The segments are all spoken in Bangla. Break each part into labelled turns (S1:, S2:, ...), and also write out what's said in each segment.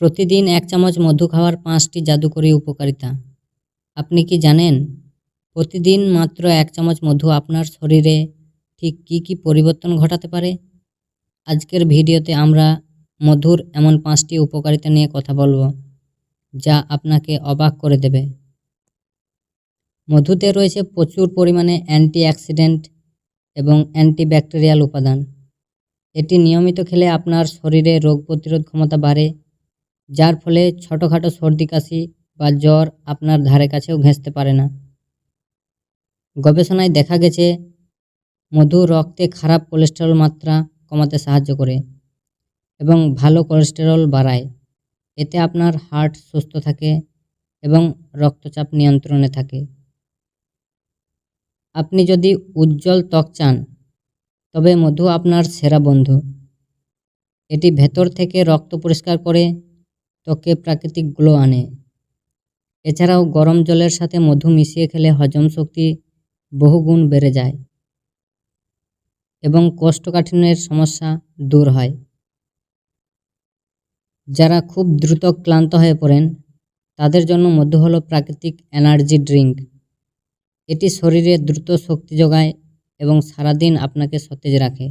S1: প্রতিদিন 1 চামচ মধু খাওয়ার 5টি জাদুকরী উপকারিতা। আপনি কি জানেন প্রতিদিন মাত্র 1 চামচ মধু আপনার শরীরে ঠিক কী কী পরিবর্তন ঘটাতে পারে? আজকের ভিডিওতে আমরা মধুর এমন 5টি উপকারিতা নিয়ে কথা বলবো, যা আপনাকে অবাক করে দেবে। মধুতে রয়েছে প্রচুর পরিমাণে অ্যান্টিঅক্সিডেন্ট এবং অ্যান্টিব্যাকটেরিয়াল উপাদান। এটি নিয়মিত খেলে আপনার শরীরে রোগ প্রতিরোধ ক্ষমতা বাড়ে, যার ফলে ছোটোখাটো সর্দি কাশি বা জ্বর আপনার ধারে কাছেও ঘেঁষতে পারে না। গবেষণায় দেখা গেছে মধু রক্তে খারাপ কোলেস্টেরল মাত্রা কমাতে সাহায্য করে এবং ভালো কোলেস্টেরল বাড়ায়। এতে আপনার হার্ট সুস্থ থাকে এবং রক্তচাপ নিয়ন্ত্রণে থাকে। আপনি যদি উজ্জ্বল ত্বক চান, তবে মধু আপনার সেরা বন্ধু। এটি ভেতর থেকে রক্ত পরিষ্কার করে ত্বকে প্রাকৃতিক গ্লো আনে। এছাড়াও গরম জলের সাথে মধু মিশিয়ে খেলে হজম শক্তি বহুগুণ বেড়ে যায় এবং কোষ্ঠকাঠিন্যের সমস্যা দূর হয়। যারা খুব দ্রুত ক্লান্ত হয়ে পড়েন, তাদের জন্য মধু হলো প্রাকৃতিক এনার্জি ড্রিঙ্ক। এটি শরীরে দ্রুত শক্তি যোগায় এবং সারাদিন আপনাকে সতেজ রাখে।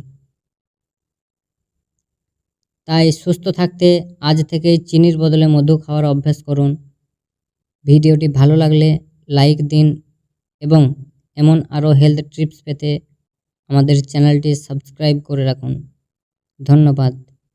S1: তাই সুস্থ থাকতে আজ থেকেই চিনির বদলে মধু খাওয়ার অভ্যাস করুন। ভিডিওটি ভালো লাগলে লাইক দিন এবং এমন আরও হেলথ টিপস পেতে আমাদের চ্যানেলটি সাবস্ক্রাইব করে রাখুন। ধন্যবাদ।